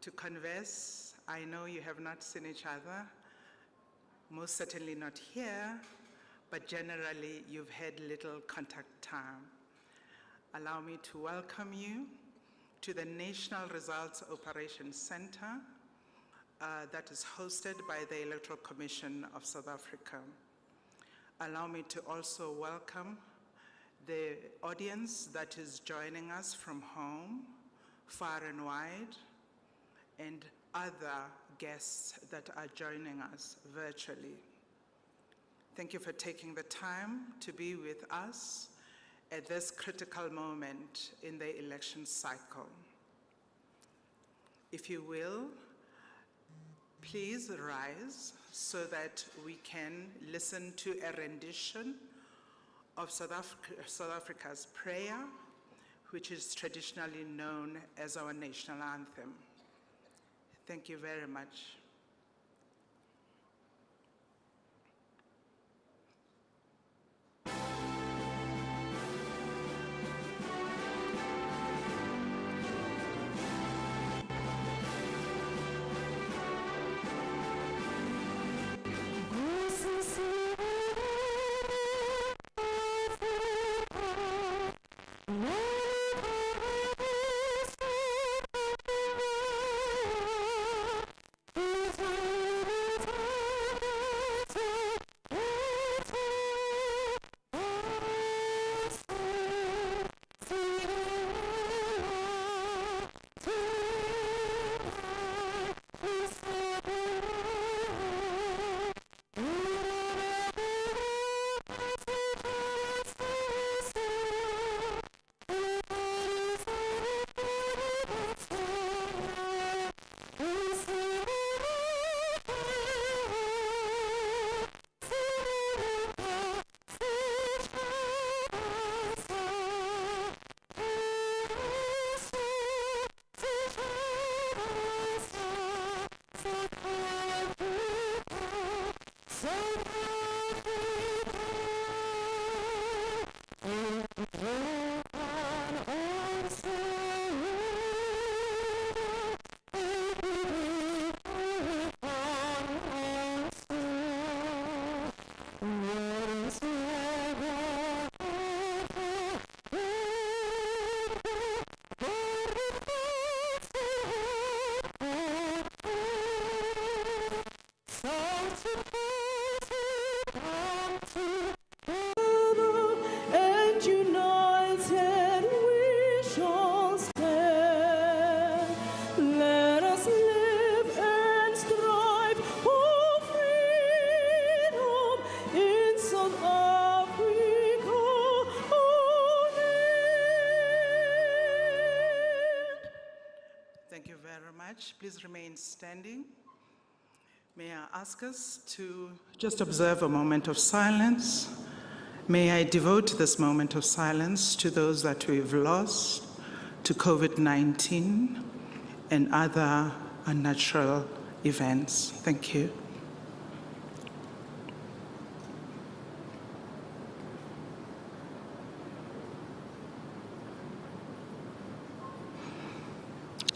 to converse. I know you have not seen each other, most certainly not here, but generally you've had little contact time. Allow me to welcome you to the National Results Operations Center that is hosted by the Electoral Commission of South Africa. Allow me to also welcome the audience that is joining us from home, far and wide, and other guests that are joining us virtually. Thank you for taking the time to be with us at this critical moment in the election cycle. If you will, please rise so that we can listen to a rendition of South Africa's prayer, which is traditionally known as our national anthem. Thank you very much. Please remain standing. May I ask us to just observe a moment of silence. May I devote this moment of silence to those that we've lost to COVID-19 and other unnatural events. Thank you.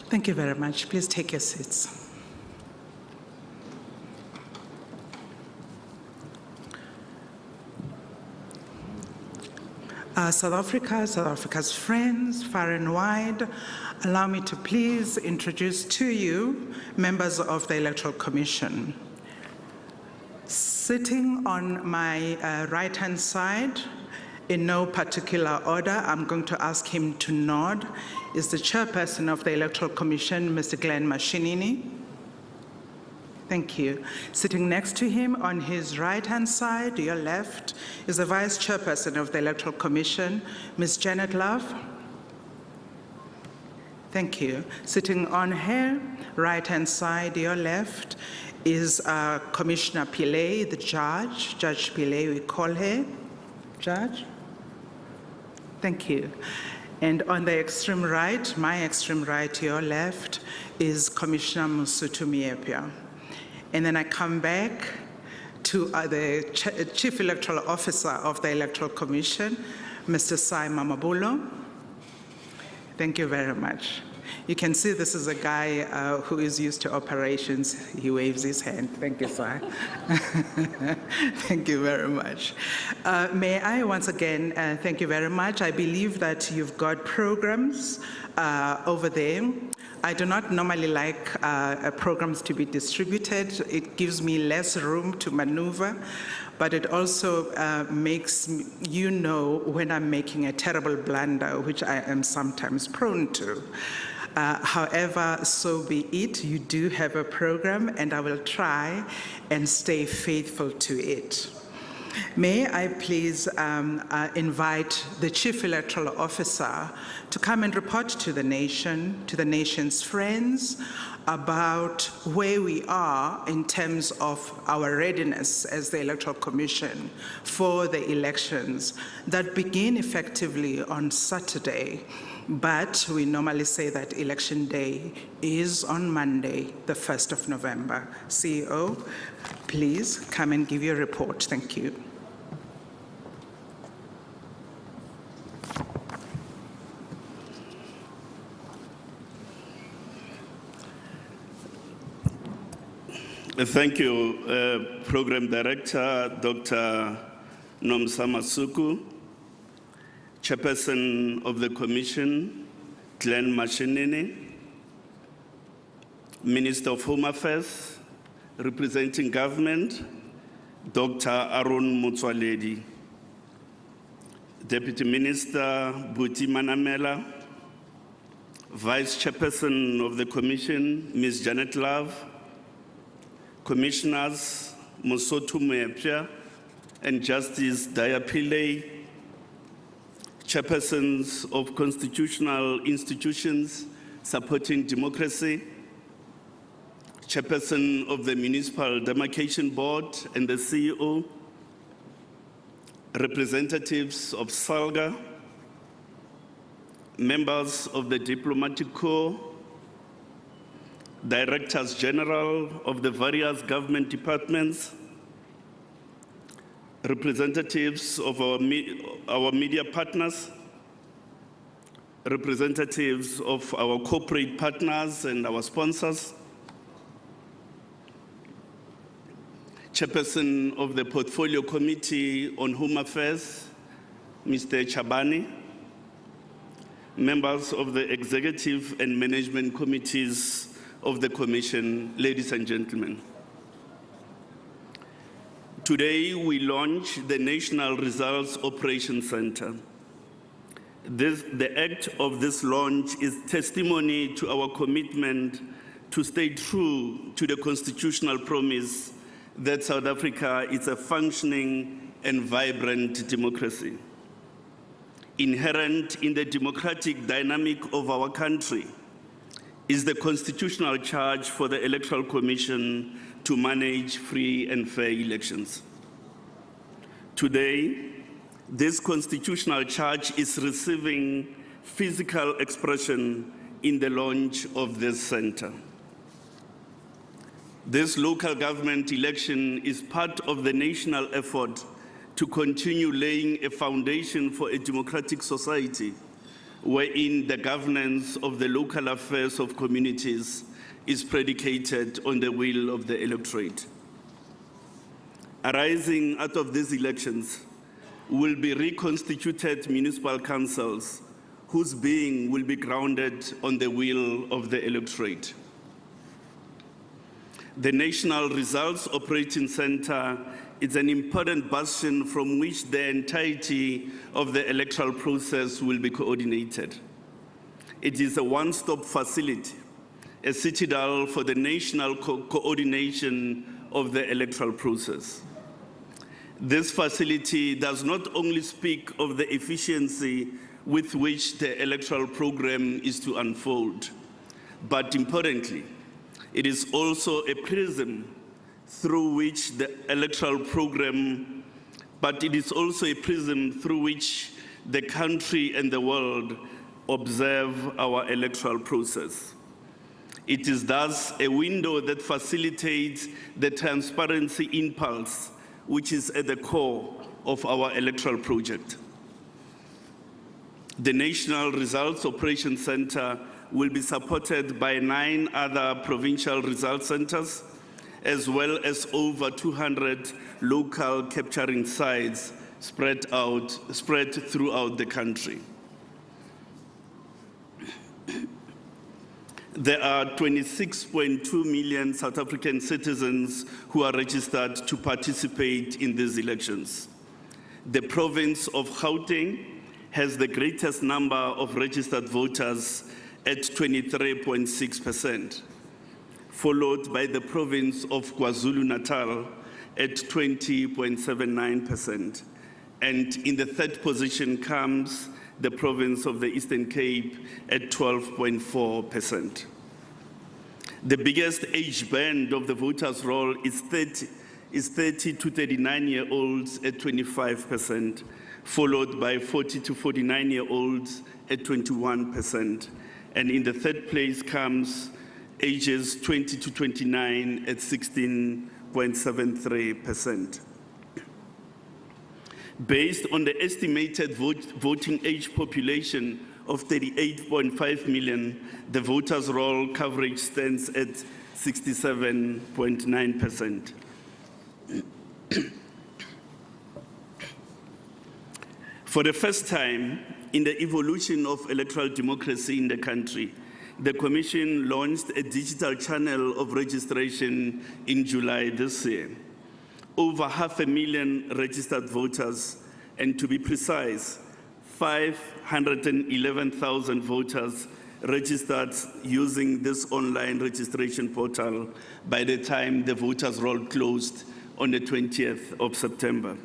Thank you very much. Please take your seats. South Africa's friends, far and wide, allow me to please introduce to you members of the Electoral Commission. Sitting on my right-hand side, in no particular order, I'm going to ask him to nod, is the chairperson of the Electoral Commission, Mr. Glenn Mashinini. Thank you. Sitting next to him on his right-hand side, your left, is the vice chairperson of the Electoral Commission, Ms. Janet Love. Thank you. Sitting on her right-hand side, your left, is Commissioner Pillay, the judge. Judge Pillay, we call her. Judge? Thank you. And on the extreme right, my extreme right, your left, is Commissioner Msutu Miepia. And then I come back to the Chief Electoral Officer of the Electoral Commission, Mr. Sai Mamabulo. Thank you very much. You can see this is a guy who is used to operations. He waves his hand. Thank you, sir. Thank you very much. May I once again thank you very much. I believe that you've got programs over there. I do not normally like programs to be distributed. It gives me less room to maneuver, but it also makes you know when I'm making a terrible blunder, which I am sometimes prone to. However, so be it. You do have a program, and I will try and stay faithful to it. May I please invite the Chief Electoral Officer to come and report to the nation, to the nation's friends, about where we are in terms of our readiness as the Electoral Commission for the elections that begin effectively on Saturday. But we normally say that Election Day is on Monday, the 1st of November. CEO, please come and give your report. Thank you. Thank you, Program Director, Dr. Nomsa Masuku, Chairperson of the Commission, Glenn Mashinini, Minister of Home Affairs, representing government, Dr. Aaron Motsoaledi, Deputy Minister Buti Manamela, Vice Chairperson of the Commission, Ms. Janet Love, Commissioners Mosotho Moepya and Justice Dayapile, Chairpersons of constitutional institutions supporting democracy, Chairperson of the Municipal Demarcation Board and the CEO, representatives of SALGA, members of the Diplomatic Corps, Directors General of the various government departments, representatives of our media partners, representatives of our corporate partners and our sponsors, Chairperson of the Portfolio Committee on Home Affairs, Mr. Chabani, members of the Executive and Management Committees of the Commission, ladies and gentlemen. Today, we launch the National Results Operations Center. The act of this launch is testimony to our commitment to stay true to the constitutional promise that South Africa is a functioning and vibrant democracy. Inherent in the democratic dynamic of our country is the constitutional charge for the Electoral Commission to manage free and fair elections. Today, this constitutional charge is receiving physical expression in the launch of this center. This local government election is part of the national effort to continue laying a foundation for a democratic society wherein the governance of the local affairs of communities is predicated on the will of the electorate. Arising out of these elections will be reconstituted municipal councils whose being will be grounded on the will of the electorate. The National Results Operating Center is an important bastion from which the entirety of the electoral process will be coordinated. It is a one-stop facility, a citadel for the national coordination of the electoral process. This facility does not only speak of the efficiency with which the electoral program is to unfold, but importantly, it is also a prism through which the electoral program, but it is also a prism through which the country and the world observe our electoral process. It is thus a window that facilitates the transparency impulse, which is at the core of our electoral project. The National Results Operations Center will be supported by 9 other provincial result centers, as well as over 200 local capturing sites spread throughout the country. There are 26.2 million South African citizens who are registered to participate in these elections. The province of Gauteng has the greatest number of registered voters at 23.6%, followed by the province of KwaZulu-Natal at 20.79%. And in the third position comes the province of the Eastern Cape at 12.4%. The biggest age band of the voters' roll is 30 to 39-year-olds at 25%, followed by 40 to 49-year-olds at 21%. And in the third place comes ages 20 to 29 at 16.73%. Based on the estimated voting age population of 38.5 million, the voters' roll coverage stands at 67.9%. For the first time in the evolution of electoral democracy in the country, the Commission launched a digital channel of registration in July this year. Over 500,000 registered voters, and to be precise, 511,000 voters registered using this online registration portal by the time the voters' roll closed on the 20th of September.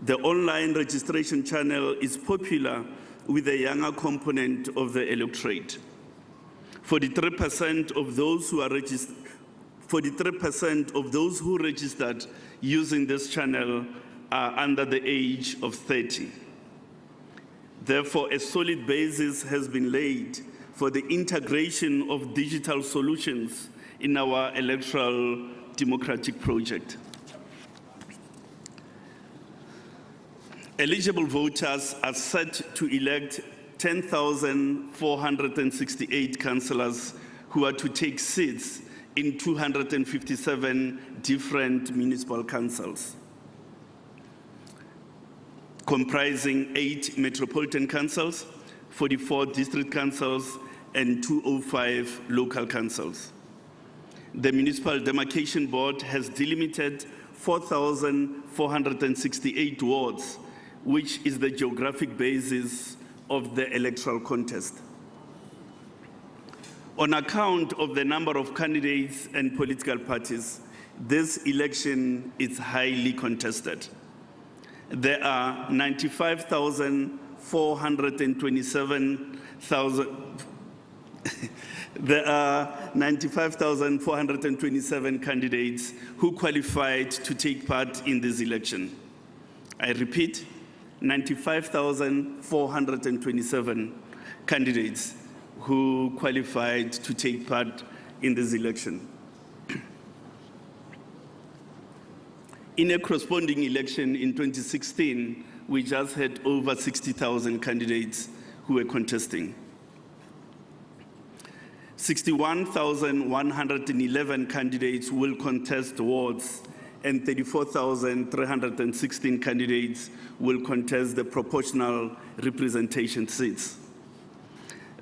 The online registration channel is popular with the younger component of the electorate. 43% of those who are registered 43% of those who registered using this channel are under the age of 30. Therefore, a solid basis has been laid for the integration of digital solutions in our electoral democratic project. Eligible voters are set to elect 10,468 councillors who are to take seats in 257 different municipal councils, comprising 8 metropolitan councils, 44 district councils, and 205 local councils. The Municipal Demarcation Board has delimited 4,468 wards, which is the geographic basis of the electoral contest. On account of the number of candidates and political parties, this election is highly contested. There are 95,427 candidates who qualified to take part in this election. I repeat, 95,427 candidates who qualified to take part in this election. In a corresponding election in 2016, we just had over 60,000 candidates who were contesting. 61,111 candidates will contest wards, and 34,316 candidates will contest the proportional representation seats.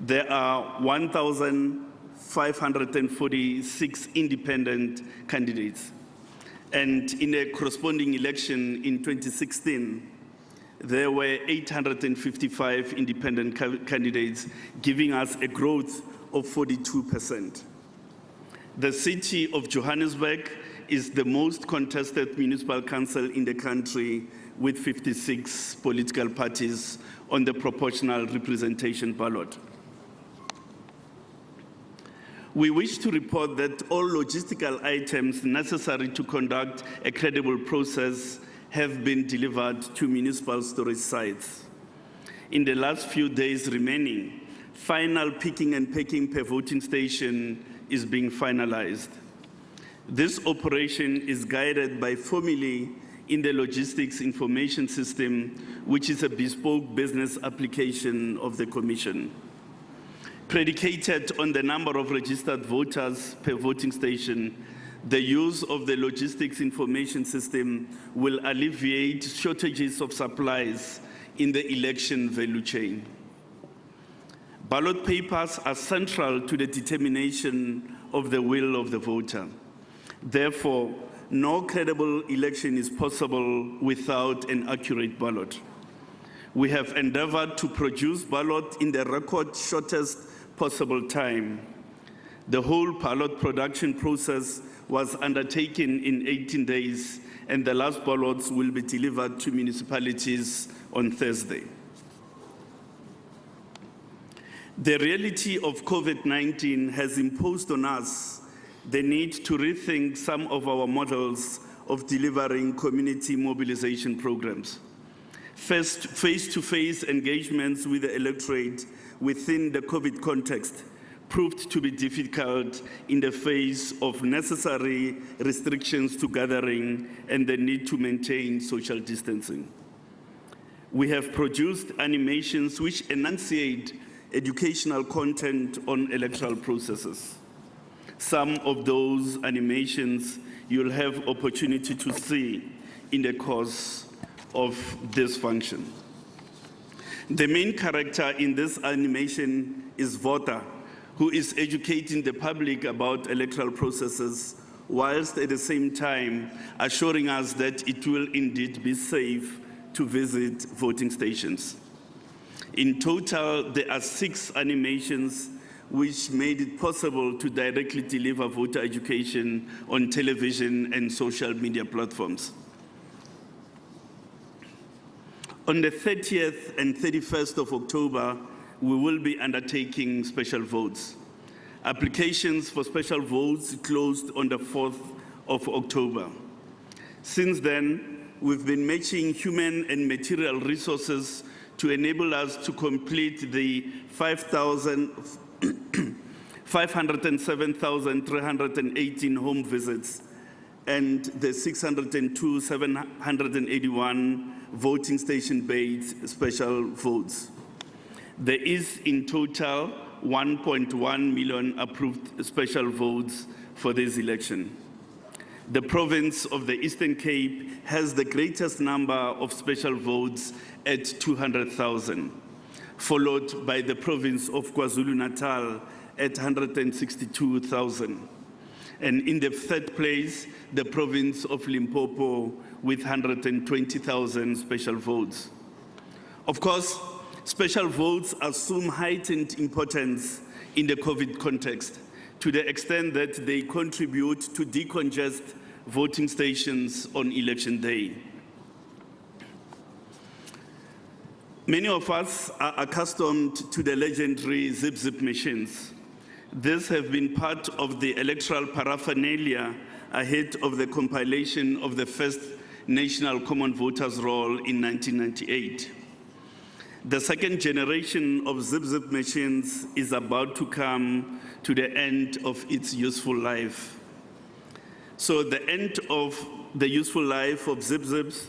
There are 1,546 independent candidates. And in a corresponding election in 2016, there were 855 independent candidates, giving us a growth of 42%. The city of Johannesburg is the most contested municipal council in the country, with 56 political parties on the proportional representation ballot. We wish to report that all logistical items necessary to conduct a credible process have been delivered to municipal storage sites. In the last few days remaining, final picking and packing per voting station is being finalized. This operation is guided by formulae in the Logistics Information System, which is a bespoke business application of the Commission. Predicated on the number of registered voters per voting station, the use of the logistics information system will alleviate shortages of supplies in the election value chain. Ballot papers are central to the determination of the will of the voter. Therefore, no credible election is possible without an accurate ballot. We have endeavored to produce ballot in the record shortest possible time. The whole ballot production process was undertaken in 18 days, and the last ballots will be delivered to municipalities on Thursday. The reality of COVID-19 has imposed on us the need to rethink some of our models of delivering community mobilization programs. First, face-to-face engagements with the electorate within the COVID context proved to be difficult in the face of necessary restrictions to gathering and the need to maintain social distancing. We have produced animations which enunciate educational content on electoral processes. Some of those animations you'll have opportunity to see in the course of this function. The main character in this animation is Vota, who is educating the public about electoral processes, whilst at the same time assuring us that it will indeed be safe to visit voting stations. In total, there are 6 animations which made it possible to directly deliver voter education on television and social media platforms. On the 30th and 31st of October, we will be undertaking special votes. Applications for special votes closed on the 4th of October. Since then, we've been matching human and material resources to enable us to complete the 507,318 home visits and the 602,781 voting station-based special votes. There is in total 1.1 million approved special votes for this election. The province of the Eastern Cape has the greatest number of special votes at 200,000, followed by the province of KwaZulu-Natal at 162,000. And in the 3rd place, the province of Limpopo with 120,000 special votes. Of course, special votes assume heightened importance in the COVID context to the extent that they contribute to decongest voting stations on election day. Many of us are accustomed to the legendary zip-zip machines. These have been part of the electoral paraphernalia ahead of the compilation of the first National Common Voters Roll in 1998. The second generation of zip-zip machines is about to come to the end of its useful life. So the end of the useful life of zip-zips,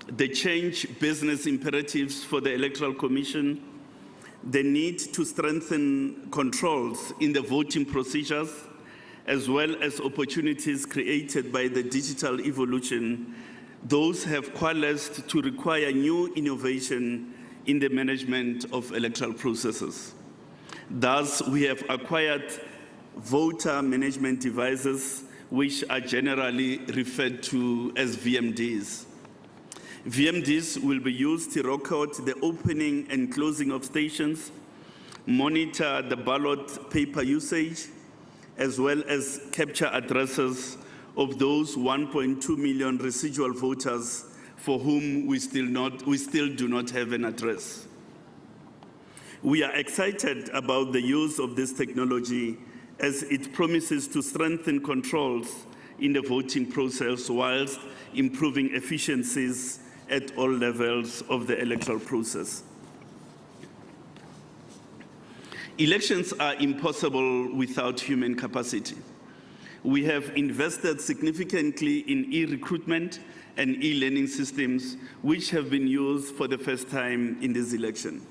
the change business imperatives for the Electoral Commission, the need to strengthen controls in the voting procedures, as well as opportunities created by the digital evolution, those have coalesced to require new innovation in the management of electoral processes. Thus, we have acquired voter management devices, which are generally referred to as VMDs. VMDs will be used to record the opening and closing of stations, monitor the ballot paper usage, as well as capture addresses of those 1.2 million residual voters for whom we still do not have an address. We are excited about the use of this technology as it promises to strengthen controls in the voting process whilst improving efficiencies at all levels of the electoral process. Elections are impossible without human capacity. We have invested significantly in e-recruitment and e-learning systems, which have been used for the first time in this election.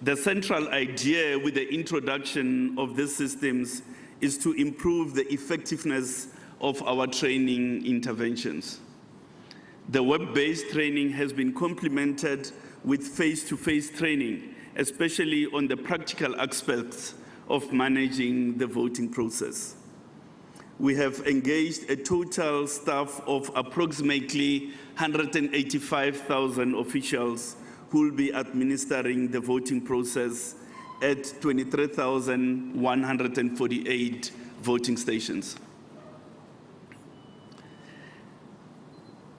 The central idea with the introduction of these systems is to improve the effectiveness of our training interventions. The web-based training has been complemented with face-to-face training, especially on the practical aspects of managing the voting process. We have engaged a total staff of approximately 185,000 officials who will be administering the voting process at 23,148 voting stations.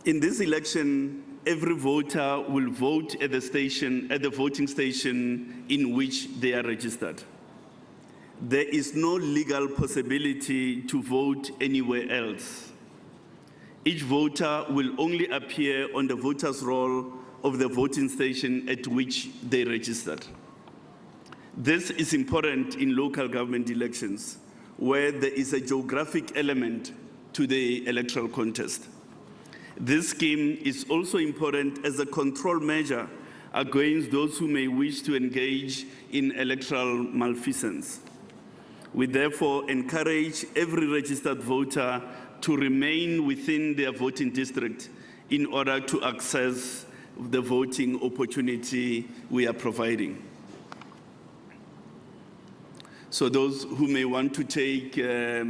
In this election, every voter will vote at the voting station in which they are registered. There is no legal possibility to vote anywhere else. Each voter will only appear on the voter's roll of the voting station at which they registered. This is important in local government elections, where there is a geographic element to the electoral contest. This scheme is also important as a control measure against those who may wish to engage in electoral malfeasance. We therefore encourage every registered voter to remain within their voting district in order to access the voting opportunity we are providing. So those who may want to take a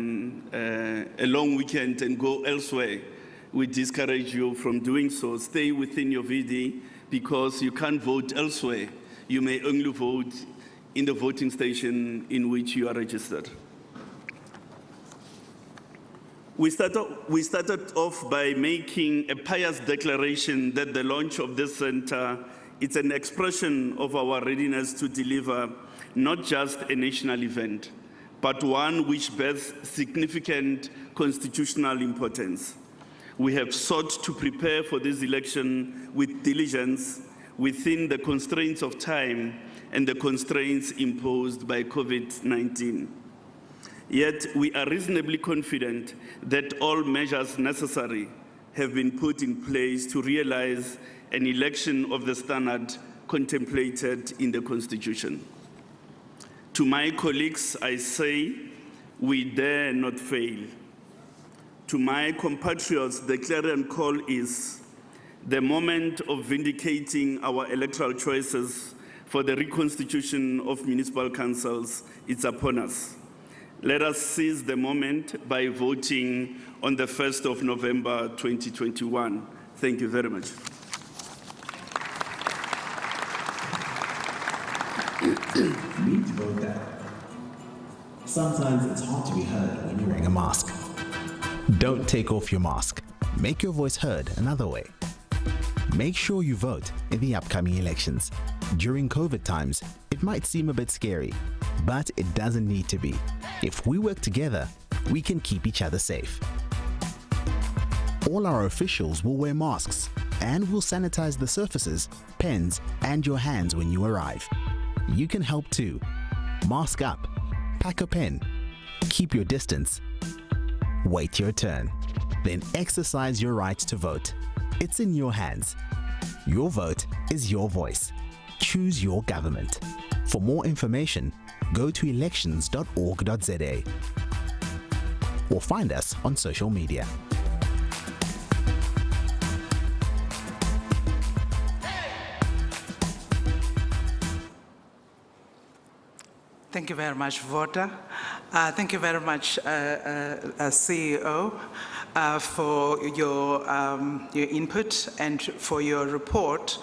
long weekend and go elsewhere, we discourage you from doing so. Stay within your VD because you can't vote elsewhere. You may only vote in the voting station in which you are registered. We started off by making a pious declaration that the launch of this center is an expression of our readiness to deliver not just a national event, but one which bears significant constitutional importance. We have sought to prepare for this election with diligence within the constraints of time and the constraints imposed by COVID-19. Yet we are reasonably confident that all measures necessary have been put in place to realize an election of the standard contemplated in the Constitution. To my colleagues, I say, we dare not fail. To my compatriots, the clarion call is the moment of vindicating our electoral choices for the reconstitution of municipal councils is upon us. Let us seize the moment by voting on the 1st of November 2021. Thank you very much. You need to vote that. Sometimes it's hard to be heard when you're wearing a mask. Don't take off your mask. Make your voice heard another way. Make sure you vote in the upcoming elections. During COVID times, it might seem a bit scary, but it doesn't need to be. If we work together, we can keep each other safe. All our officials will wear masks and will sanitize the surfaces, pens, and your hands when you arrive. You can help too. Mask up, pack a pen, keep your distance, wait your turn, then exercise your right to vote. It's in your hands. Your vote is your voice. Choose your government. For more information, go to elections.org.za or find us on social media. Thank you very much, Voter. Thank you very much, CEO, for your input and for your report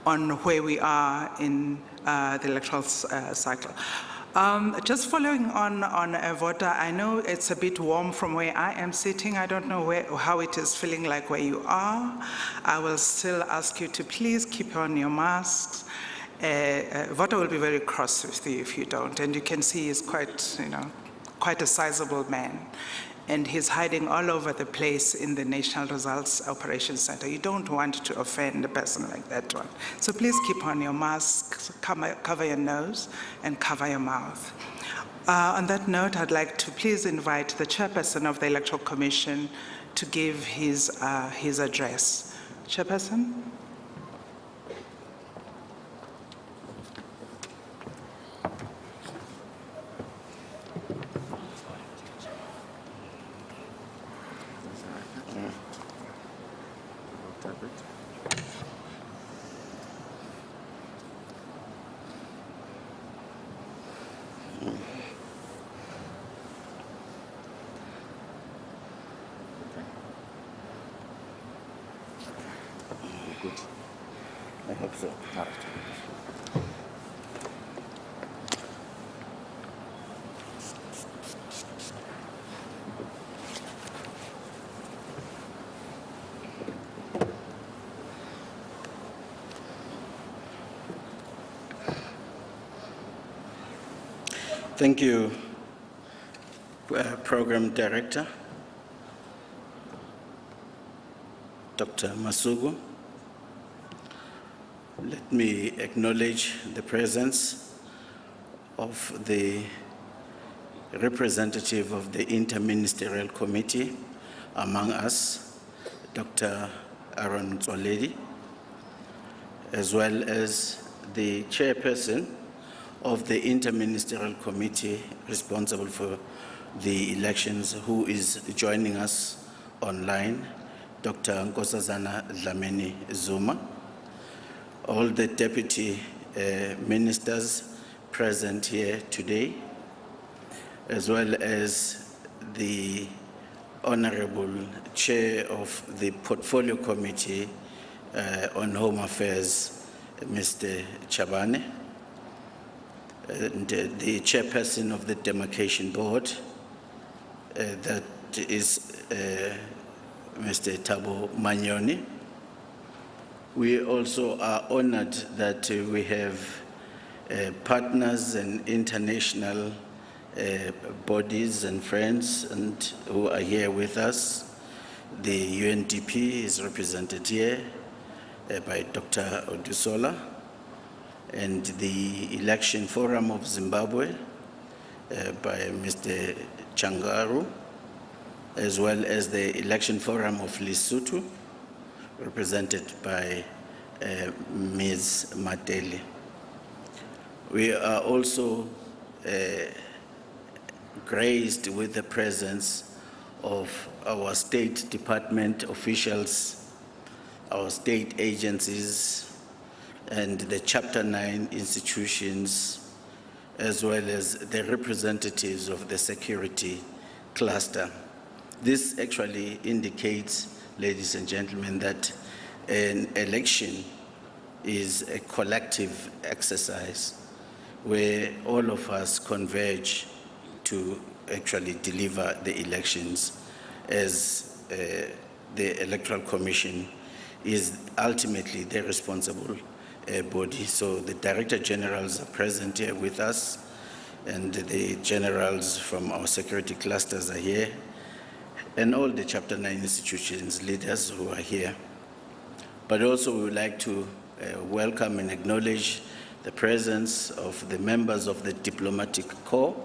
on where we are in the electoral cycle. Just following on Voter, I know it's a bit warm from where I am sitting. I don't know how it is feeling like where you are. I will still ask you to please keep on your masks. Voter will be very cross with you if you don't, and you can see he's quite a sizable man, and he's hiding all over the place in the National Results Operations Center. You don't want to offend a person like that one. So please keep on your mask, cover your nose, and cover your mouth. On that note, I'd like to please invite the chairperson of the Electoral Commission to give his address. Chairperson? I hope so. Thank you, Program Director, Dr. Masugu. Let me acknowledge the presence of the representative of the Interministerial Committee among us, Dr. Aaron Tswaledi, as well as the chairperson of the Interministerial Committee responsible for the elections, who is joining us online, Dr. Nkosazana Dlamini Zuma, all the deputy ministers present here today, as well as the Honorable Chair of the Portfolio Committee on Home Affairs, Mr. Chabane, and the Chairperson of the Demarcation Board, that is Mr. Thabo Manyoni. We also are honored that we have partners and international bodies and friends and who are here with us. The UNDP is represented here by Dr. Odusola, and the Election Forum of Zimbabwe by Mr. Changaru, as well as the Election Forum of Lesotho, represented by Ms. Mateli. We are also graced with the presence of our state department officials, our state agencies, and the Chapter 9 institutions, as well as the representatives of the security cluster. This actually indicates, ladies and gentlemen, that an election is a collective exercise where all of us converge to actually deliver the elections, as the Electoral Commission is ultimately the responsible body. So the Director Generals are present here with us, and the generals from our security clusters are here, and all the Chapter 9 institutions leaders who are here. But also we would like to welcome and acknowledge the presence of the members of the Diplomatic Corps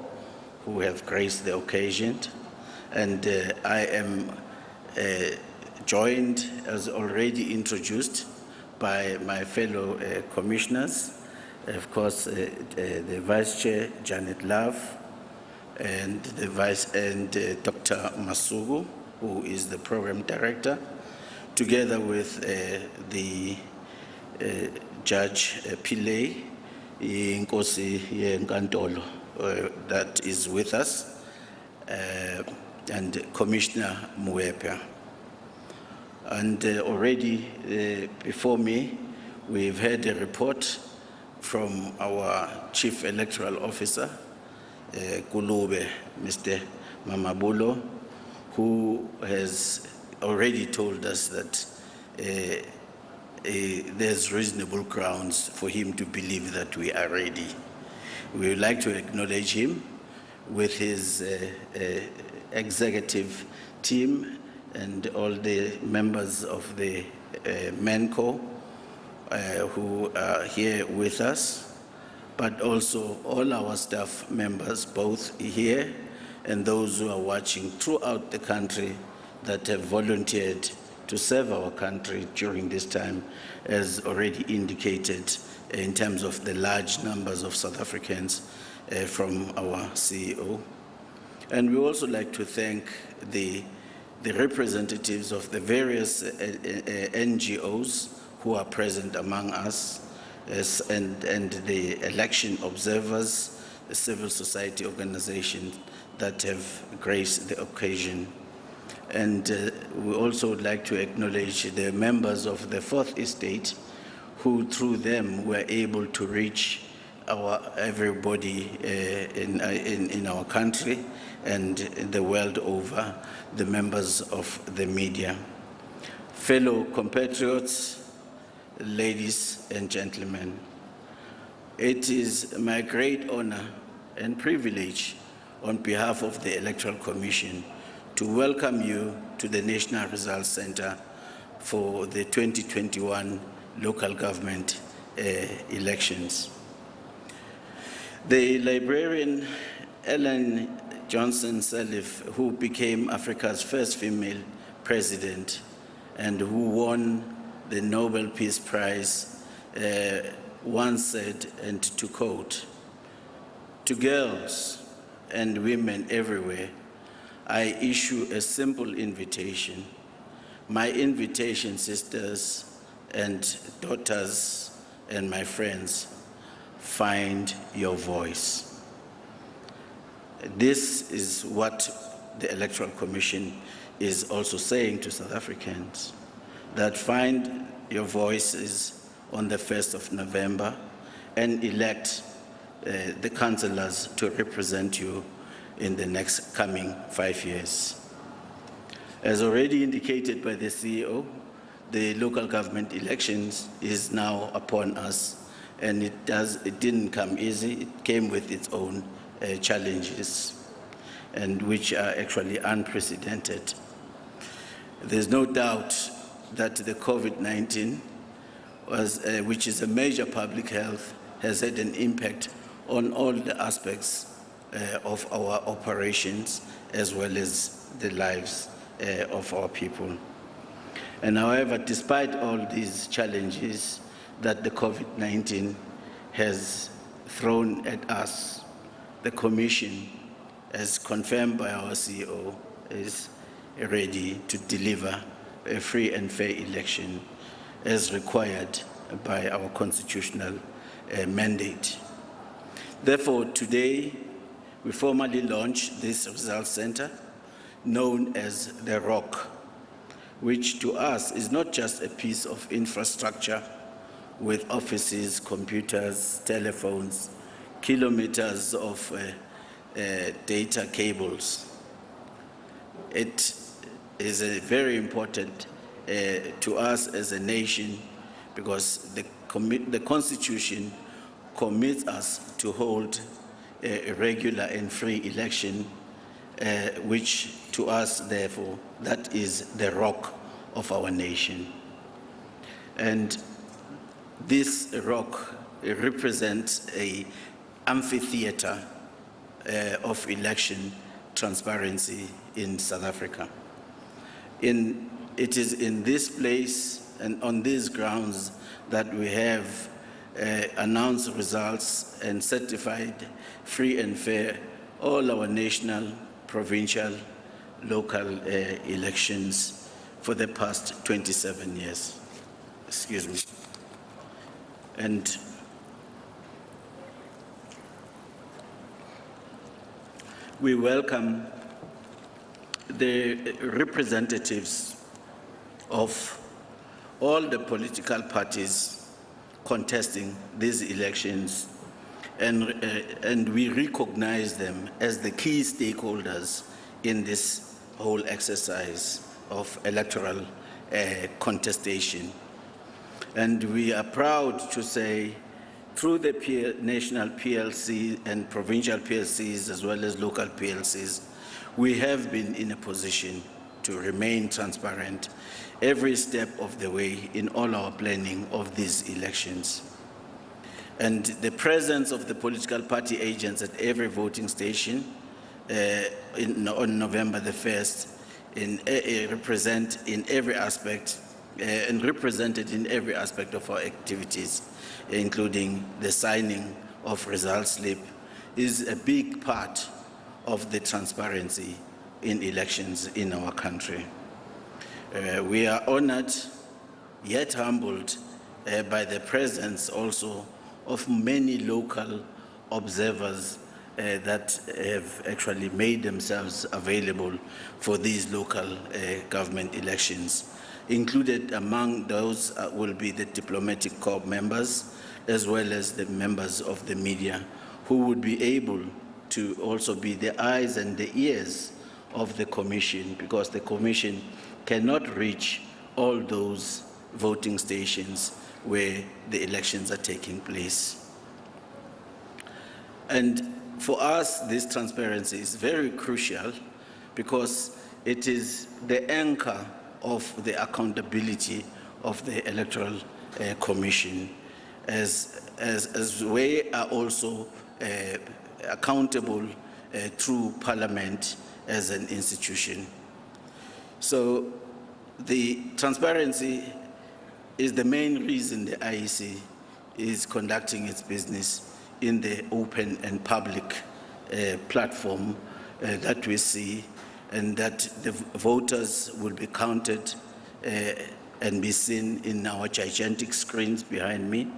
who have graced the occasion. And I am joined, as already introduced, by my fellow commissioners, of course, the Vice Chair, Janet Love, and Dr. Masugu, who is the Program Director, together with the Judge Pillay, Inkosi Yenkantolo, that is with us, and Commissioner Muepa. And already before me, we've had a report from our Chief Electoral Officer, Kulube, Mr. Mamabulo, who has already told us that there's reasonable grounds for him to believe that we are ready. We would like to acknowledge him with his executive team and all the members of the MENCO who are here with us, but also all our staff members, both here and those who are watching throughout the country that have volunteered to serve our country during this time, as already indicated in terms of the large numbers of South Africans from our CEO. And we also like to thank the the representatives of the various NGOs who are present among us, and the election observers, the civil society organizations that have graced the occasion. And we also would like to acknowledge the members of the Fourth Estate who through them were able to reach everybody in our country and the world over, the members of the media. Fellow compatriots, ladies and gentlemen, it is my great honor and privilege on behalf of the Electoral Commission to welcome you to the National Results Center for the 2021 local government elections. The librarian Ellen Johnson Sirleaf, who became Africa's first female president and who won the Nobel Peace Prize, once said, and to quote, "To girls and women everywhere, I issue a simple invitation. My invitation, sisters and daughters and my friends, find your voice." This is what the Electoral Commission is also saying to South Africans, that find your voices on the 1st of November and elect the councillors to represent you in the next coming 5 years. As already indicated by the CEO, the local government elections is now upon us, and it didn't come easy. It came with its own challenges, and which are actually unprecedented. There's no doubt that the COVID-19, which is a major public health, has had an impact on all the aspects of our operations as well as the lives of our people. And however, despite all these challenges that the COVID-19 has thrown at us, the Commission, as confirmed by our CEO, is ready to deliver a free and fair election as required by our constitutional mandate. Therefore, today, we formally launch this results center known as the ROC, which to us is not just a piece of infrastructure with offices, computers, telephones, kilometers of data cables. It is very important to us as a nation because the Constitution commits us to hold a regular and free election, which to us, therefore, that is the rock of our nation. And this rock represents an amphitheater of election transparency in South Africa. It is in this place and on these grounds that we have announced results and certified free and fair all our national, provincial, local elections for the past 27 years. Excuse me. And we welcome the representatives of all the political parties contesting these elections, and we recognize them as the key stakeholders in this whole exercise of electoral contestation. And we are proud to say, through the national PLC and provincial PLCs as well as local PLCs, we have been in a position to remain transparent every step of the way in all our planning of these elections. And the presence of the political party agents at every voting station on November the 1st represent in every aspect and represented in every aspect of our activities, including the signing of results slip, is a big part of the transparency in elections in our country. We are honored, yet humbled by the presence also of many local observers that have actually made themselves available for these local government elections. Included among those will be the diplomatic corps members, as well as the members of the media, who would be able to also be the eyes and the ears of the Commission, because the Commission cannot reach all those voting stations where the elections are taking place. And for us, this transparency is very crucial because it is the anchor of the accountability of the Electoral Commission, as we are also accountable through Parliament as an institution. So the transparency is the main reason the IEC is conducting its business in the open and public platform that we see, and that the voters will be counted and be seen in our gigantic screens behind me.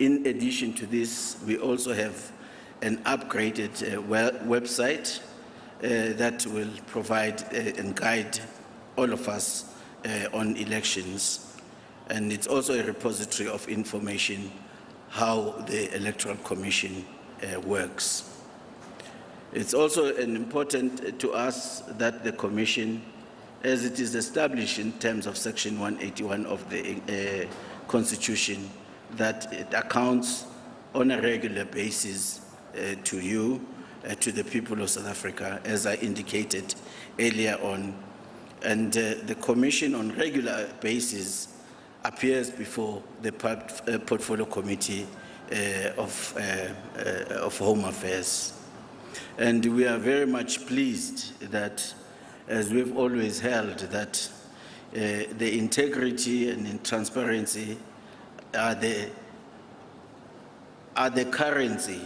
In addition to this, we also have an upgraded website that will provide and guide all of us on elections. And it's also a repository of information how the Electoral Commission works. It's also important to us that the Commission, as it is established in terms of Section 181 of the Constitution, that it accounts on a regular basis to you, to the people of South Africa, as I indicated earlier on. And the Commission on regular basis appears before the Portfolio Committee of Home Affairs. And we are very much pleased that, as we've always held, that the integrity and transparency are the currency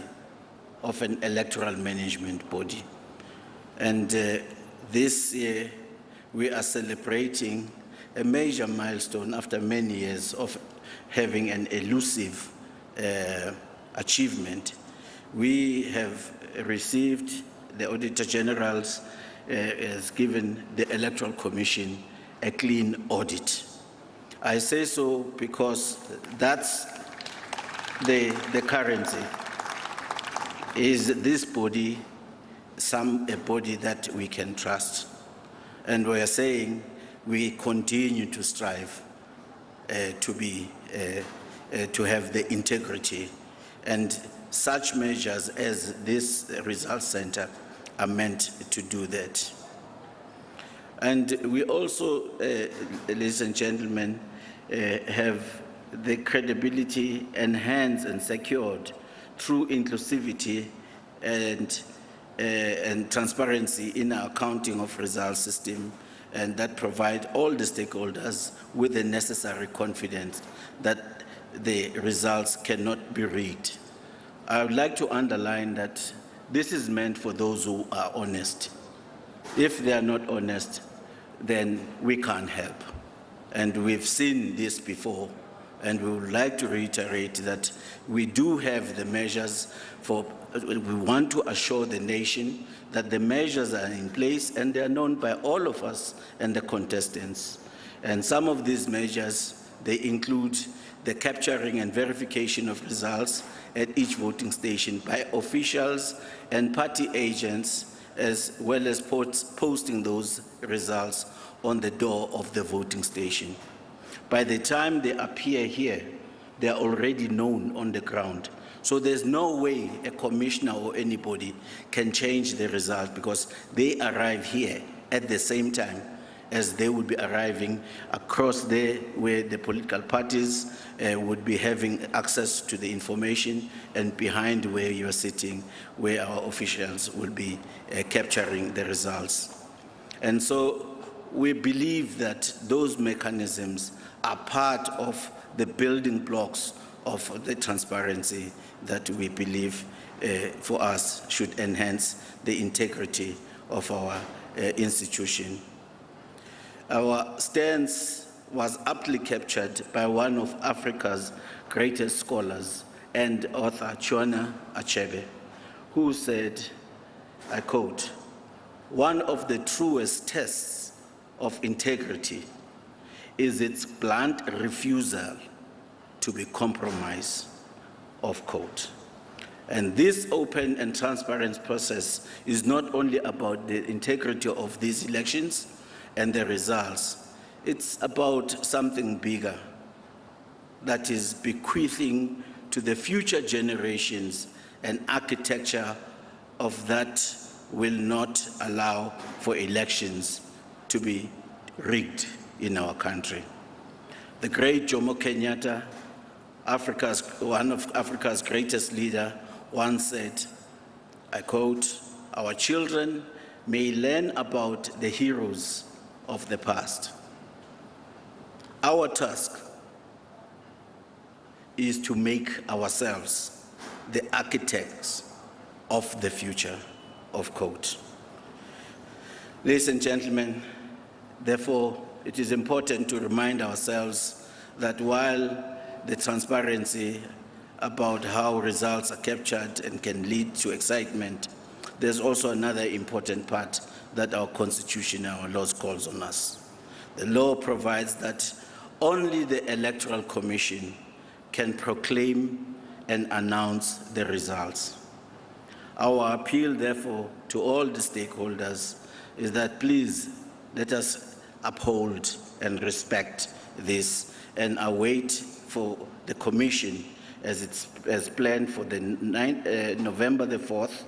of an electoral management body. And this year, we are celebrating a major milestone after many years of having an elusive achievement. We have received, the Auditor General has given the Electoral Commission a clean audit. I say so because that's the currency. Is this body a body that we can trust? And we are saying we continue to strive to have the integrity, and such measures as this Results Center are meant to do that. And we also, ladies and gentlemen, have the credibility enhanced and secured through inclusivity and transparency in our accounting of results system, and that provide all the stakeholders with the necessary confidence that the results cannot be rigged. I would like to underline that this is meant for those who are honest. If they are not honest, then we can't help. And we've seen this before, and we would like to reiterate that we do have the measures we want to assure the nation that the measures are in place and they are known by all of us and the contestants. And some of these measures, they include the capturing and verification of results at each voting station by officials and party agents, as well as posting those results on the door of the voting station. By the time they appear here, they are already known on the ground. So there's no way a commissioner or anybody can change the result, because they arrive here at the same time as they would be arriving across there, where the political parties would be having access to the information, and behind where you're sitting, where our officials will be capturing the results. And so we believe that those mechanisms are part of the building blocks of the transparency that we believe for us should enhance the integrity of our institution. Our stance was aptly captured by one of Africa's greatest scholars and author, Chiona Achebe, who said, I quote, "One of the truest tests of integrity is its blunt refusal to be compromised," off quote. And this open and transparent process is not only about the integrity of these elections and the results, it's about something bigger, that is bequeathing to the future generations an architecture of that will not allow for elections to be rigged in our country. The great Jomo Kenyatta, one of Africa's greatest leader, once said, I quote, "Our children may learn about the heroes of the past. Our task is to make ourselves the architects of the future," of quote. Ladies and gentlemen, therefore, it is important to remind ourselves that while the transparency about how results are captured and can lead to excitement, there's also another important part that our Constitution and our laws calls on us. The law provides that only the Electoral Commission can proclaim and announce the results. Our appeal, therefore, to all the stakeholders is that please let us uphold and respect this and await for the Commission as planned for the November the 4th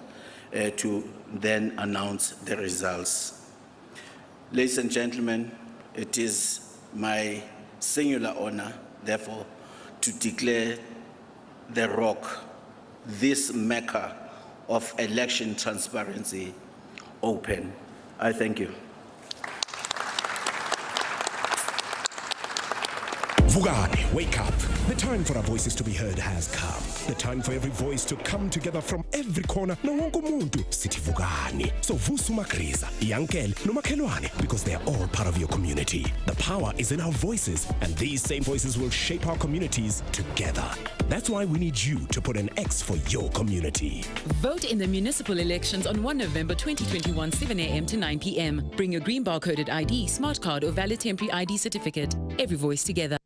to then announce the results. Ladies and gentlemen, it is my singular honor, therefore, to declare the Rock, this Mecca of election transparency, open. I thank you. Vugani, wake up. The time for our voices to be heard has come. The time for every voice to come together from every corner. No wonke umuntu sithi Vugani. So vusa uMakriza, iyankele nomakhelwane, because they are all part of your community. The power is in our voices, and these same voices will shape our communities together. That's why we need you to put an X for your community. Vote in the municipal elections on 1 November 2021, 7 a.m. to 9 p.m. Bring your green barcoded ID, smart card, or valid temporary ID certificate. Every voice together.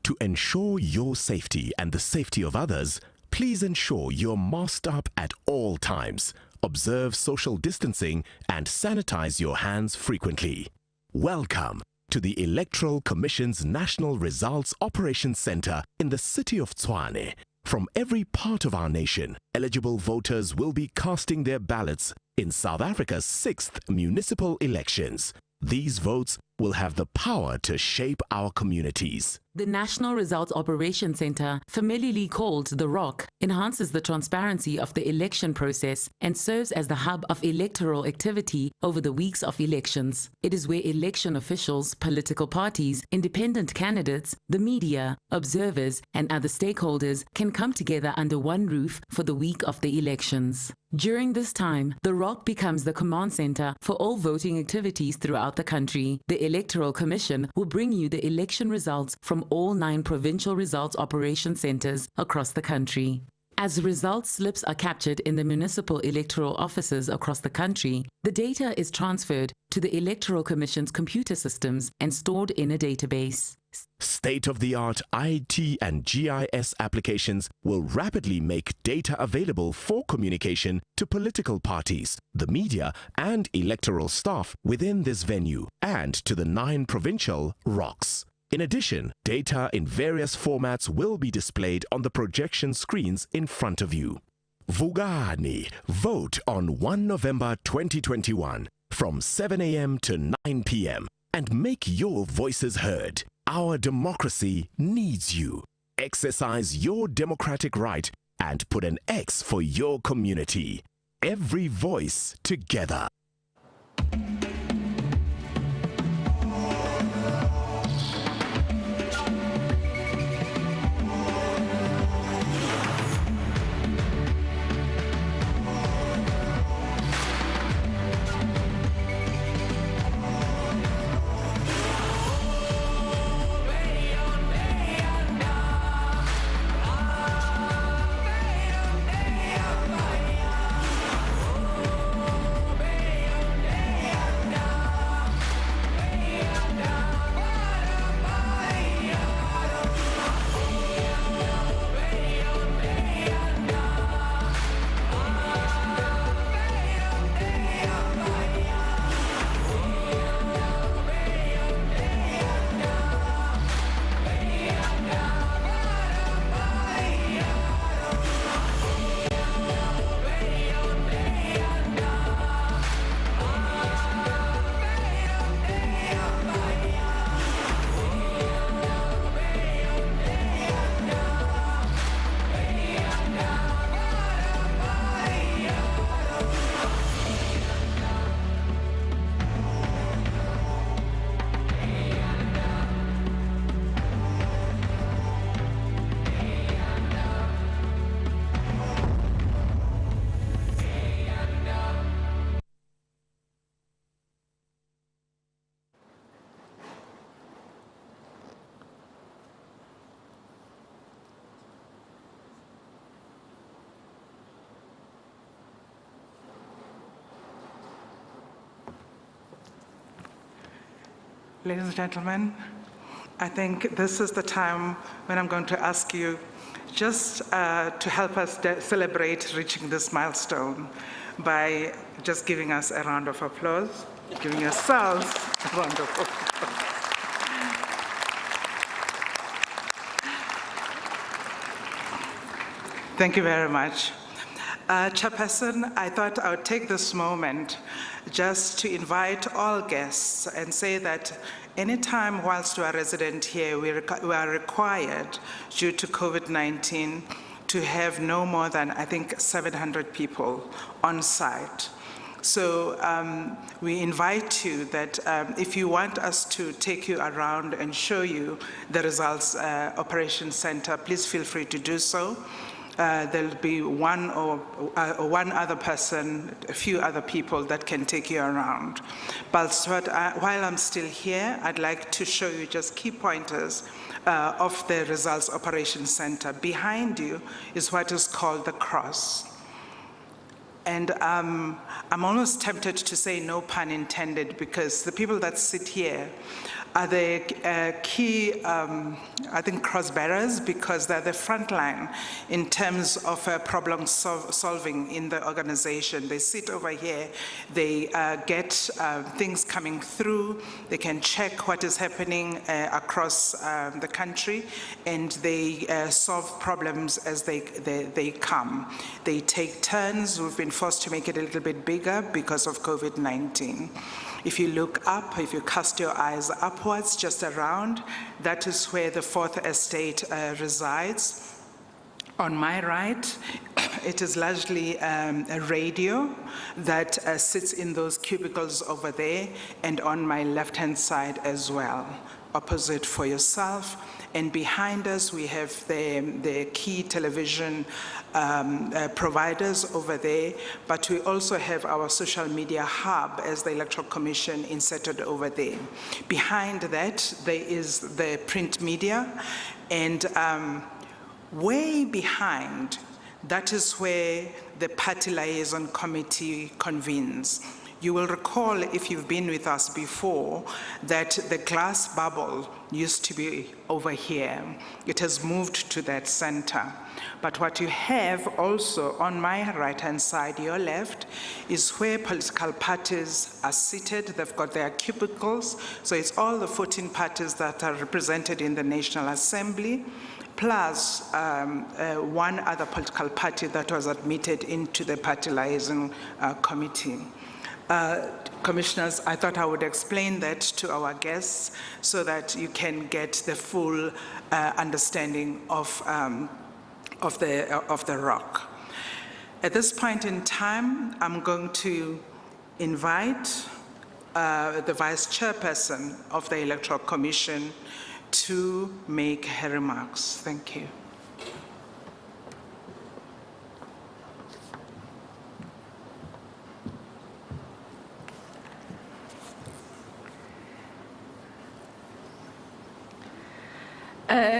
To ensure your safety and the safety of others, please ensure you're masked up at all times. Observe social distancing and sanitize your hands frequently. Welcome to the Electoral Commission's National Results Operations Center in the city of Tshwane. From every part of our nation, eligible voters will be casting their ballots in South Africa's 6th municipal elections. These votes will have the power to shape our communities. The National Results Operations Center, familiarly called the ROC, enhances the transparency of the election process and serves as the hub of electoral activity over the weeks of elections. It is where election officials, political parties, independent candidates, the media, observers, and other stakeholders can come together under one roof for the week of the elections. During this time, the ROC becomes the command center for all voting activities throughout the country. The Electoral Commission will bring you the election results from all 9 provincial results operation centers across the country. As result slips are captured in the municipal electoral offices across the country, the data is transferred to the Electoral Commission's computer systems and stored in a database. State-of-the-art IT and GIS applications will rapidly make data available for communication to political parties, the media, and electoral staff within this venue, and to the 9 provincial ROCs. In addition, data in various formats will be displayed on the projection screens in front of you. Vugani, vote on 1 November 2021 from 7 a.m. to 9 p.m. and make your voices heard. Our democracy needs you. Exercise your democratic right and put an X for your community. Every voice together. Ladies and gentlemen, I think this is the time when I'm going to ask you just to help us celebrate reaching this milestone by just giving us a round of applause, giving yourselves a round of applause. Thank you very much. Chairperson, I thought I would take this moment just to invite all guests and say that anytime whilst we are resident here, we are required, due to COVID-19, to have no more than, I think, 700 people on site. So we invite you that if you want us to take you around and show you the results operations center, please feel free to do so. There'll be one other person, a few other people that can take you around. But while I'm still here, I'd like to show you just key pointers of the Results Operations Center. Behind you is what is called the cross. And I'm almost tempted to say no pun intended, because the people that sit here are the key, I think, cross-bearers, because they're the front line in terms of problem solving in the organization. They sit over here, they get things coming through, they can check what is happening across the country, and they solve problems as they come. They take turns. We've been forced to make it a little bit bigger because of COVID-19. If you look up, if you cast your eyes upwards, just around, that is where the Fourth Estate resides. On my right, it is largely a radio that sits in those cubicles over there, and on my left-hand side as well, opposite for yourself. And behind us, we have the key television providers over there, but we also have our social media hub as the Electoral Commission inserted over there. Behind that, there is the print media, and way behind, that is where the Party Liaison Committee convenes. You will recall, if you've been with us before, that the glass bubble used to be over here. It has moved to that center. But what you have also on my right-hand side, your left, is where political parties are seated. They've got their cubicles. So it's all the 14 parties that are represented in the National Assembly, plus one other political party that was admitted into the Party Liaison Committee. Commissioners, I thought I would explain that to our guests so that you can get the full understanding of the rock. At this point in time, I'm going to invite the Vice Chairperson of the Electoral Commission to make her remarks. Thank you.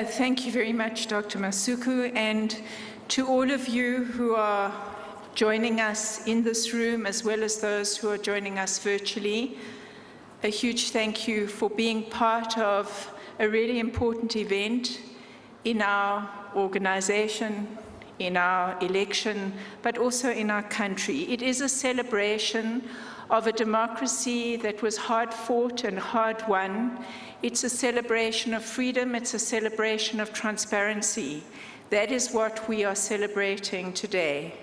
Thank you very much, Dr. Masuku, and to all of you who are joining us in this room, as well as those who are joining us virtually, a huge thank you for being part of a really important event in our organization, in our election, but also in our country. It is a celebration of a democracy that was hard fought and hard won. It's a celebration of freedom, it's a celebration of transparency. That is what we are celebrating today.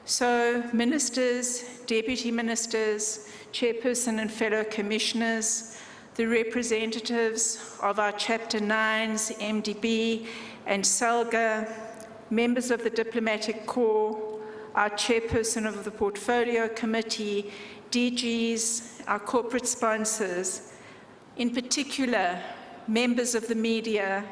So, ministers, deputy ministers, chairperson and fellow commissioners, the representatives of our Chapter 9s, MDB and SALGA, members of the Diplomatic Corps, our chairperson of the Portfolio Committee, DGs, our corporate sponsors, in particular, members of the media,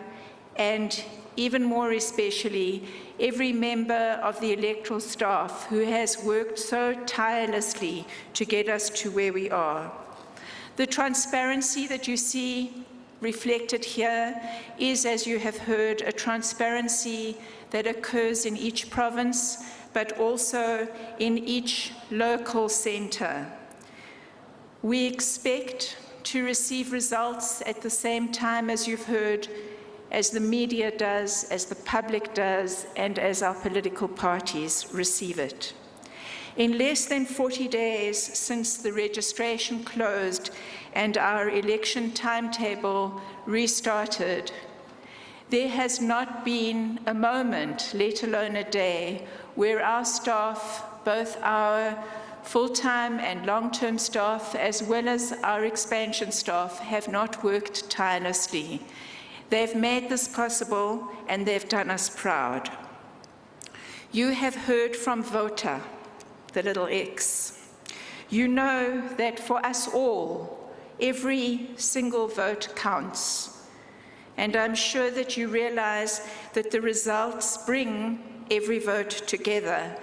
and even more especially, every member of the electoral staff who has worked so tirelessly to get us to where we are. The transparency that you see reflected here is, as you have heard, a transparency that occurs in each province, but also in each local center. We expect to receive results at the same time as you've heard, as the media does, as the public does, and as our political parties receive it. In less than 40 days since the registration closed and our election timetable restarted, there has not been a moment, let alone a day, where our staff, both our full-time and long-term staff, as well as our expansion staff, have not worked tirelessly. They've made this possible, and they've done us proud. You have heard from VOTA, the little X. You know that for us all, every single vote counts. And I'm sure that you realize that the results bring every vote together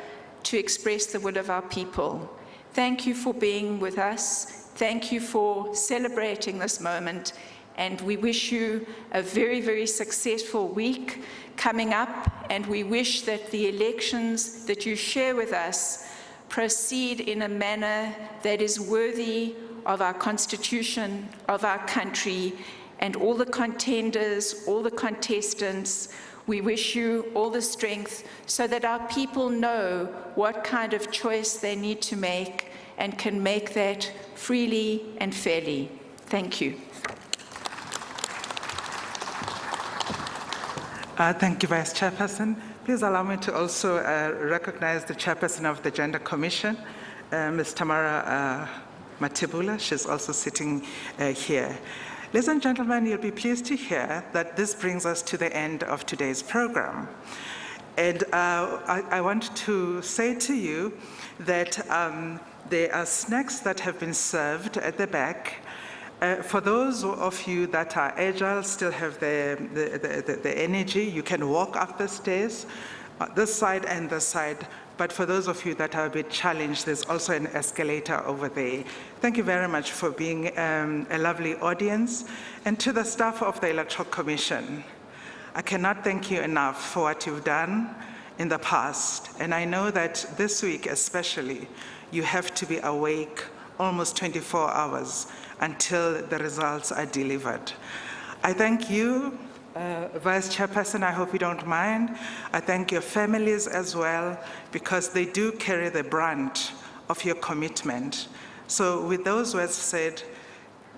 to express the will of our people. Thank you for being with us. Thank you for celebrating this moment. And we wish you a very, very successful week coming up. And we wish that the elections that you share with us proceed in a manner that is worthy of our Constitution, of our country, and all the contenders, all the contestants. We wish you all the strength so that our people know what kind of choice they need to make and can make that freely and fairly. Thank you. Thank you, Vice Chairperson. Please allow me to also recognize the Chairperson of the Gender Commission, Ms. Tamara Matibula. She's also sitting here. Ladies and gentlemen, you'll be pleased to hear that this brings us to the end of today's program. And I want to say to you that there are snacks that have been served at the back. For those of you that are agile, still have the energy, you can walk up the stairs, this side and this side. But for those of you that are a bit challenged, there's also an escalator over there. Thank you very much for being a lovely audience. And to the staff of the Electoral Commission, I cannot thank you enough for what you've done in the past. And I know that this week especially, you have to be awake almost 24 hours until the results are delivered. I thank you, Vice Chairperson, I hope you don't mind. I thank your families as well, because they do carry the brunt of your commitment. So with those words said,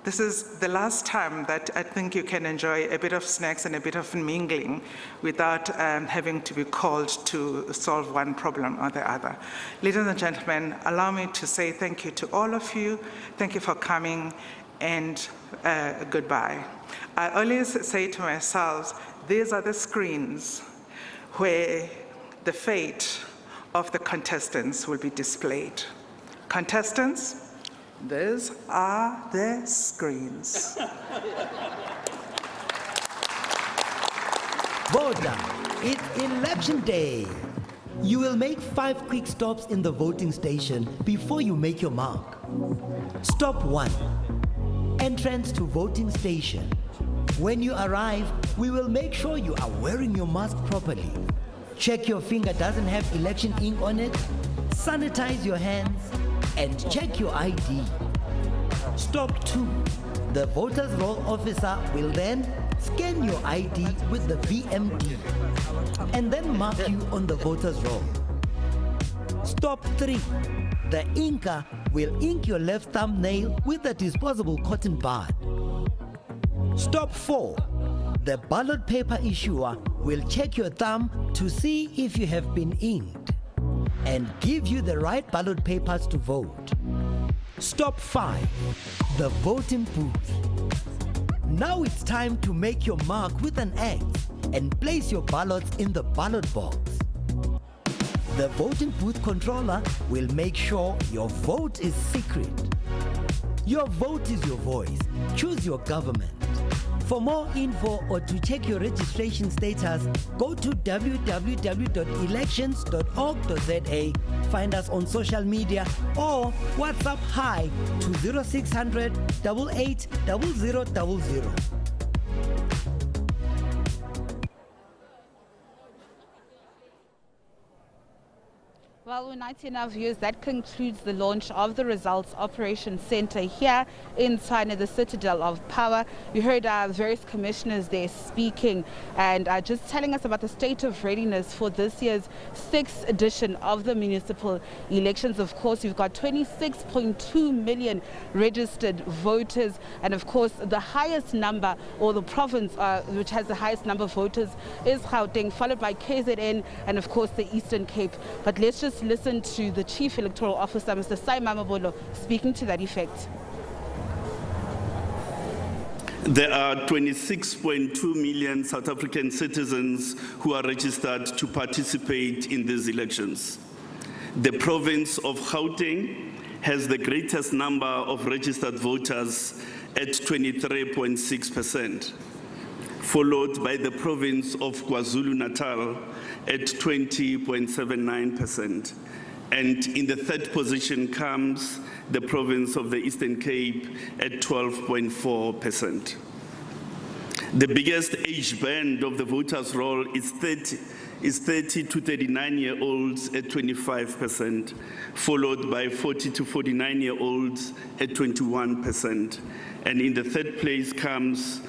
this is the last time that I think you can enjoy a bit of snacks and a bit of mingling without having to be called to solve one problem or the other. Ladies and gentlemen, allow me to say thank you to all of you. Thank you for coming, and goodbye. I always say to myself, these are the screens where the fate of the contestants will be displayed. Contestants, these are the screens. Voter, it's election day. You will make 5 quick stops in the voting station before you make your mark. Stop 1. Entrance to voting station. When you arrive, we will make sure you are wearing your mask properly. Check your finger doesn't have election ink on it. Sanitize your hands and check your ID. Stop 2. The voters' roll officer will then scan your ID with the VMD and then mark you on the voters' roll. Stop 3. The inker will ink your left thumbnail with a disposable cotton bud. Stop 4. The ballot paper issuer will check your thumb to see if you have been inked and give you the right ballot papers to vote. Stop 5. The voting booth. Now it's time to make your mark with an X and place your ballots in the ballot box. The voting booth controller will make sure your vote is secret. Your vote is your voice. Choose your government. For more info or to check your registration status, go to www.elections.org.za, find us on social media, or WhatsApp hi to 0600 88 0000. Well, United in our viewers, that concludes the launch of the Results Operations Center here in Tshwane, the citadel of power. You heard various commissioners there speaking and just telling us about the state of readiness for this year's 6th edition of the municipal elections. Of course, you've got 26.2 million registered voters, and of course, the highest number, or the province which has the highest number of voters, is Gauteng, followed by KZN and of course the Eastern Cape. But let's just listen to the Chief Electoral Officer, Mr. Sai Mamabolo, speaking to that effect. There are 26.2 million South African citizens who are registered to participate in these elections. The province of Gauteng has the greatest number of registered voters at 23.6%, followed by the province of KwaZulu-Natal at 20.79%. And in the third position comes the province of the Eastern Cape at 12.4%. The biggest age band of the voters' roll is 30 to 39-year-olds at 25%, followed by 40 to 49-year-olds at 21%. And in the third place comes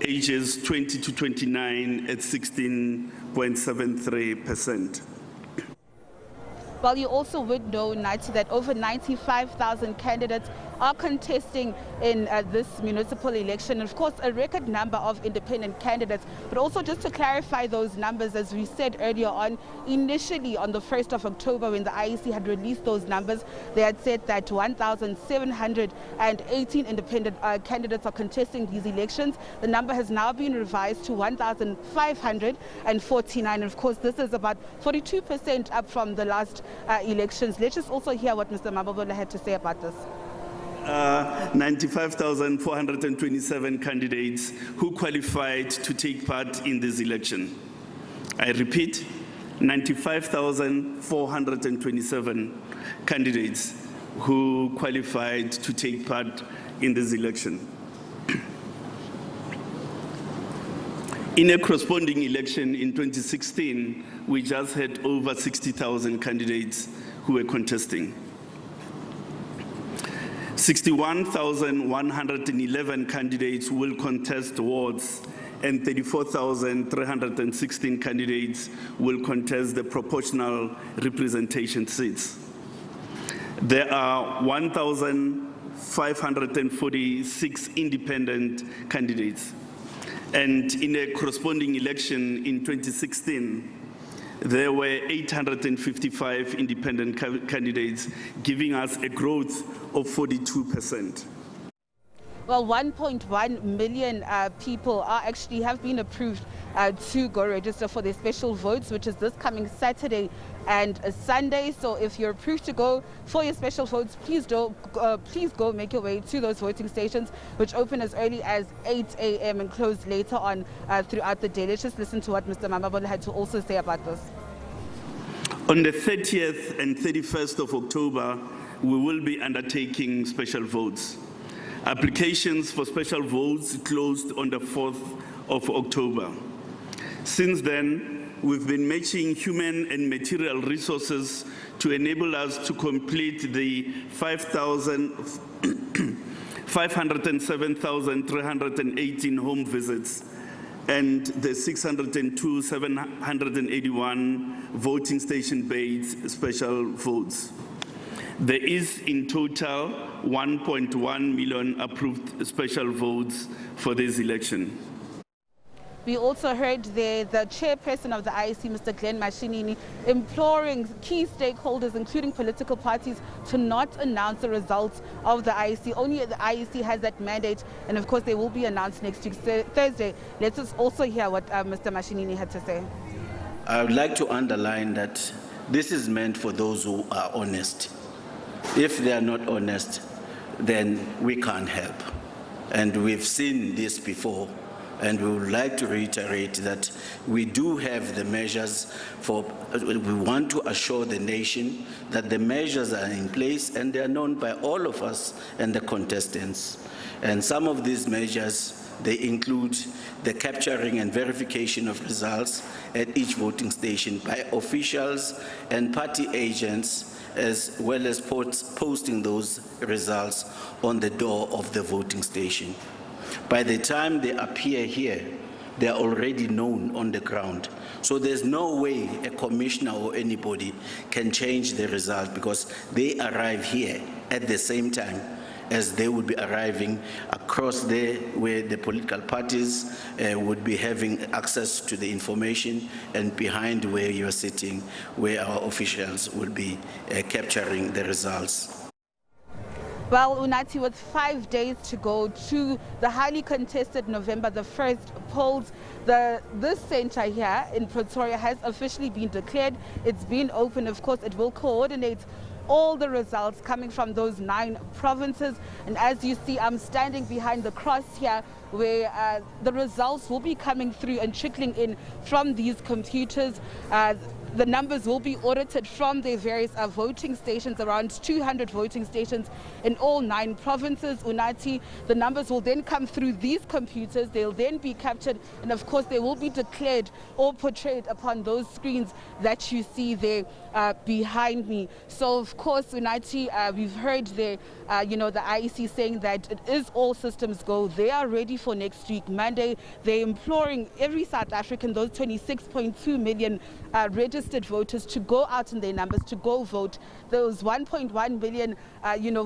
ages 20 to 29 at 16.73%. Well, you also would know, Nati, that over 95,000 candidates are contesting in this municipal election. Of course, a record number of independent candidates. But also just to clarify those numbers, as we said earlier on, initially on the 1st of October, when the IEC had released those numbers, they had said that 1,718 independent candidates are contesting these elections. The number has now been revised to 1,549. And of course, this is about 42% up from the last elections. Let's just also hear what Mr. Mababola had to say about this. 95,427 candidates who qualified to take part in this election. I repeat, 95,427 candidates who qualified to take part in this election. In a corresponding election in 2016, we just had over 60,000 candidates who were contesting. 61,111 candidates will contest wards, and 34,316 candidates will contest the proportional representation seats. There are 1,546 independent candidates. And in a corresponding election in 2016, there were 855 independent candidates, giving us a growth of 42%. Well, 1.1 million people have been approved to go register for their special votes, which is this coming Saturday and Sunday. So if you're approved to go for your special votes, please go make your way to those voting stations, which open as early as 8 a.m. and close later on throughout the day. Let's just listen to what Mr. Mamabola had to also say about this. On the 30th and 31st of October, we will be undertaking special votes. Applications for special votes closed on the 4th of October. Since then, we've been matching human and material resources to enable us to complete the 507,318 home visits and the 602,781 voting station-based special votes. There is in total 1.1 million approved special votes for this election. We also heard there the chairperson of the IEC, Mr. Glenn Mashinini, imploring key stakeholders, including political parties, to not announce the results of the IEC. Only the IEC has that mandate, and of course they will be announced next week, Thursday. Let us also hear what Mr. Mashinini had to say. I would like to underline that this is meant for those who are honest. If they are not honest, then we can't help. And we've seen this before, And we would like to reiterate that we do have the measures we want to assure the nation that the measures are in place and they are known by all of us and the contestants. And some of these measures, they include the capturing and verification of results at each voting station by officials and party agents, as well as posting those results on the door of the voting station. By the time they appear here, they are already known on the ground. So there's no way a commissioner or anybody can change the result because they arrive here at the same time as they would be arriving across there where the political parties would be having access to the information, and behind where you're sitting, where our officials will be capturing the results. Well, Unathi, with 5 days to go to the highly contested November the 1st polls, this center here in Pretoria has officially been declared. It's been open. Of course, it will coordinate all the results coming from those 9 provinces. And as you see, I'm standing behind the cross here where the results will be coming through and trickling in from these computers. The numbers will be audited from the various voting stations, around 200 voting stations in all 9 provinces. Unathi, the numbers will then come through these computers. They'll then be captured, and of course they will be declared or portrayed upon those screens that you see there behind me. So of course, Unathi, we've heard the IEC saying that it is all systems go. They are ready for next week, Monday. They're imploring every South African, those 26.2 million registered voters, to go out in their numbers, to go vote. Those 1.1 million,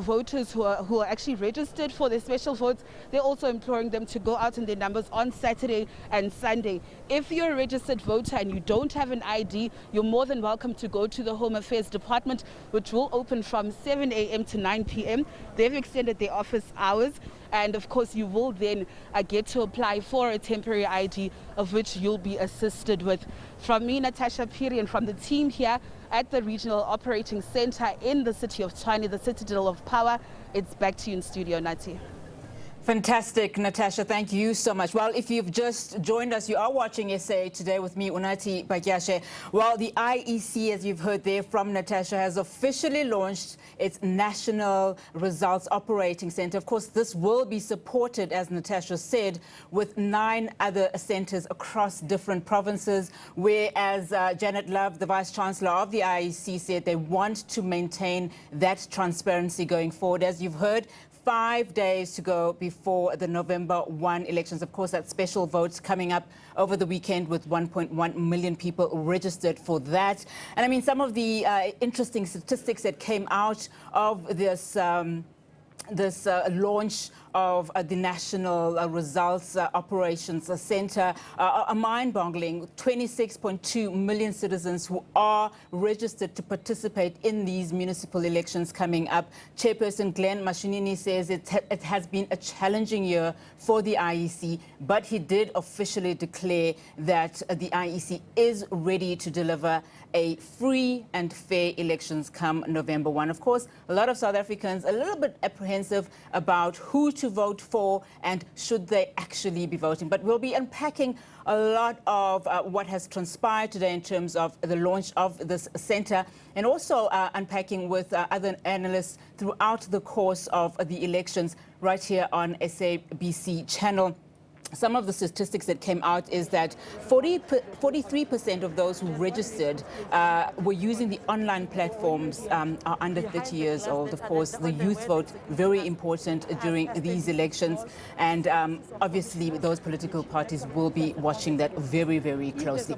voters who are actually registered for their special votes, they're also imploring them to go out in their numbers on Saturday and Sunday. If you're a registered voter and you don't have an ID, you're more than welcome to go to the Home Affairs Department, which will open from 7 a.m. to 9 p.m. They've extended their office hours. And of course, you will then get to apply for a temporary ID, of which you'll be assisted with. From me, Natasha Piri, and from the team here at the Regional Operating Center in the city of Tshwane, the citadel of power, it's back to you in studio, Nati. Fantastic, Natasha. Thank you so much. Well, if you've just joined us, you are watching SA Today with me, Unathi Bagyashe. Well, the IEC, as you've heard there from Natasha, has officially launched its National Results Operating Center. Of course, this will be supported, as Natasha said, with 9 other centers across different provinces, whereas Janet Love, the Vice-Chancellor of the IEC, said they want to maintain that transparency going forward. As you've heard, 5 days to go before the November 1 elections. Of course, that special votes coming up over the weekend with 1.1 million people registered for that. And I mean, some of the interesting statistics that came out of this launch of the National Results Operations Center are mind-boggling. 26.2 million citizens who are registered to participate in these municipal elections coming up. Chairperson Glenn Mashinini says it has been a challenging year for the IEC, but he did officially declare that the IEC is ready to deliver a free and fair elections come November 1. Of course, a lot of South Africans a little bit apprehensive about who to vote for and should they actually be voting. But we'll be unpacking a lot of what has transpired today in terms of the launch of this center, and also unpacking with other analysts throughout the course of the elections right here on SABC channel. Some of the statistics that came out is that 43% of those who registered were using the online platforms are under 30 years old. Of course, the youth vote, very important during these elections. And obviously, those political parties will be watching that very, very closely.